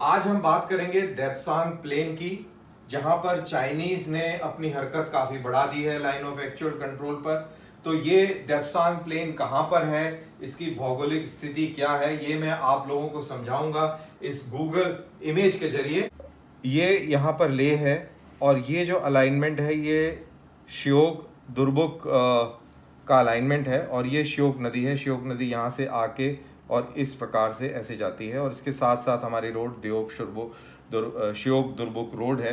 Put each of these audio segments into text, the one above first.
आज हम बात करेंगे देप्सांग प्लेन की, जहां पर चाइनीज ने अपनी हरकत काफी बढ़ा दी है लाइन ऑफ एक्चुअल कंट्रोल पर। तो ये देप्सांग प्लेन कहां पर है, इसकी भौगोलिक स्थिति क्या है, ये मैं आप लोगों को समझाऊंगा इस गूगल इमेज के जरिए। ये यहाँ पर ले है और ये जो अलाइनमेंट है ये श्योक दुर्बुक का अलाइनमेंट है और ये श्योक नदी है। श्योक नदी यहाँ से आके और इस प्रकार से ऐसे जाती है और इसके साथ साथ हमारी रोड द्योक श्योक दुर्बुक रोड है।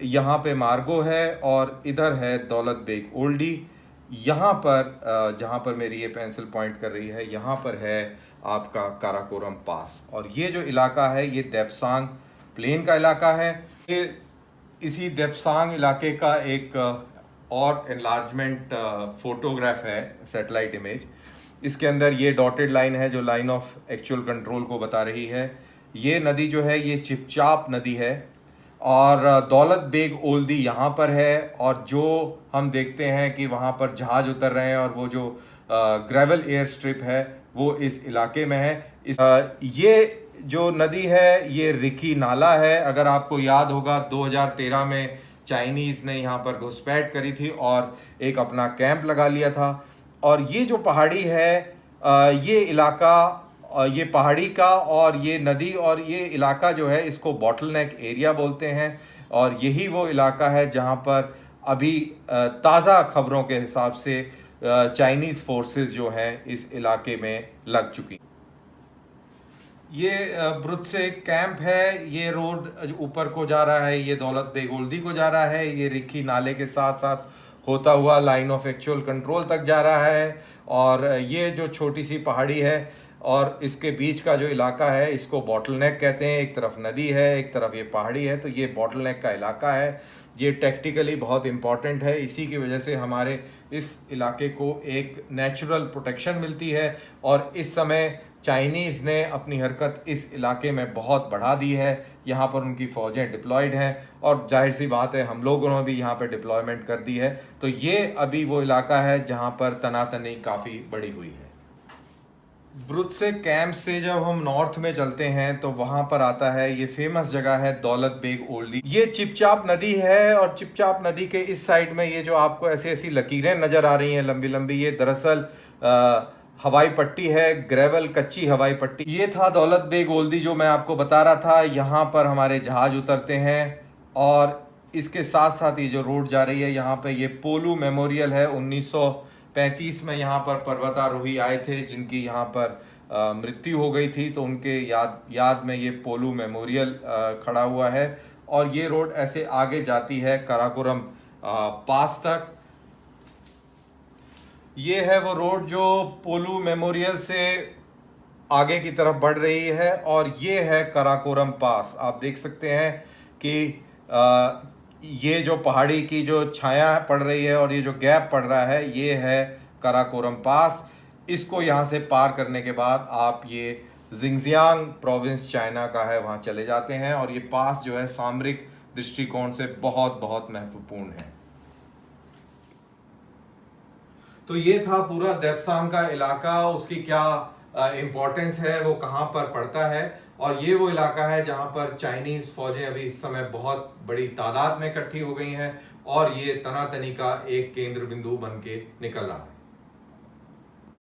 यहाँ पे मार्गो है और इधर है दौलत बेग ओल्डी। यहाँ पर जहाँ पर मेरी ये पेंसिल पॉइंट कर रही है, यहाँ पर है आपका काराकोरम पास। और ये जो इलाका है ये देप्सांग प्लेन का इलाका है। ये इसी देप्सांग इलाके का एक और एनलार्जमेंट फोटोग्राफ है, सैटेलाइट इमेज। इसके अंदर ये डॉटेड लाइन है जो लाइन ऑफ एक्चुअल कंट्रोल को बता रही है। ये नदी जो है ये चिपचाप नदी है और दौलत बेग ओल्दी यहाँ पर है। और जो हम देखते हैं कि वहाँ पर जहाज उतर रहे हैं और वो जो ग्रेवल एयर स्ट्रिप है वो इस इलाके में है। ये जो नदी है ये रिकी नाला है। अगर आपको याद होगा 2013 में चाइनीज़ ने यहाँ पर घुसपैठ करी थी और एक अपना कैंप लगा लिया था। और ये जो पहाड़ी है ये इलाका, ये पहाड़ी का और ये नदी और ये इलाका जो है इसको बॉटलनेक एरिया बोलते हैं। और यही वो इलाका है जहाँ पर अभी ताज़ा खबरों के हिसाब से चाइनीज़ फोर्सेस जो हैं इस इलाके में लग चुकी। ये ब्रुत से कैंप है, ये रोड ऊपर को जा रहा है, ये दौलत बेग ओल्दी को जा रहा है, ये रिक्की नाले के साथ साथ होता हुआ लाइन ऑफ एक्चुअल कंट्रोल तक जा रहा है। और ये जो छोटी सी पहाड़ी है और इसके बीच का जो इलाका है इसको बॉटलनेक कहते हैं। एक तरफ नदी है, एक तरफ ये पहाड़ी है, तो ये बॉटलनेक का इलाका है। ये टेक्टिकली बहुत इम्पॉर्टेंट है, इसी की वजह से हमारे इस इलाके को एक नेचुरल प्रोटेक्शन मिलती है। और इस समय चाइनीज़ ने अपनी हरकत इस इलाके में बहुत बढ़ा दी है। यहाँ पर उनकी फ़ौजें डिप्लॉयड हैं और जाहिर सी बात है हम लोगों ने भी यहाँ पर डिप्लॉयमेंट कर दी है। तो ये अभी वो इलाका है जहाँ पर तनातनी काफ़ी बढ़ी हुई है। ब्रुत से कैंप से जब हम नॉर्थ में चलते हैं तो वहाँ पर आता है ये फेमस जगह है दौलत बेग ओल्डी। ये चिपचाप नदी है और चिपचाप नदी के इस साइड में ये जो आपको ऐसी ऐसी लकीरें नज़र आ रही हैं लंबी लंबी, ये दरअसल हवाई पट्टी है, ग्रेवल कच्ची हवाई पट्टी। ये था दौलत बेग ओल्दी जो मैं आपको बता रहा था। यहाँ पर हमारे जहाज उतरते हैं और इसके साथ साथ ये जो रोड जा रही है यहाँ पे ये पोलू मेमोरियल है। 1935 में यहाँ पर पर्वतारोही आए थे जिनकी यहाँ पर मृत्यु हो गई थी, तो उनके याद में ये पोलू मेमोरियल खड़ा हुआ है। और ये रोड ऐसे आगे जाती है काराकोरम पास तक। ये है वो रोड जो पोलू मेमोरियल से आगे की तरफ बढ़ रही है और ये है काराकोरम पास। आप देख सकते हैं कि ये जो पहाड़ी की जो छाया पड़ रही है और ये जो गैप पड़ रहा है ये है काराकोरम पास। इसको यहाँ से पार करने के बाद आप ये जिंगजियांग प्रोविंस चाइना का है वहाँ चले जाते हैं। और ये पास जो है सामरिक दृष्टिकोण से बहुत बहुत महत्वपूर्ण है। तो ये था पूरा देप्सांग का इलाका, उसकी क्या इम्पोर्टेंस है, वो कहाँ पर पड़ता है। और ये वो इलाका है जहाँ पर चाइनीज़ फौजें अभी इस समय बहुत बड़ी तादाद में इकट्ठी हो गई हैं और ये तनातनी का एक केंद्र बिंदु बन के निकल रहा है।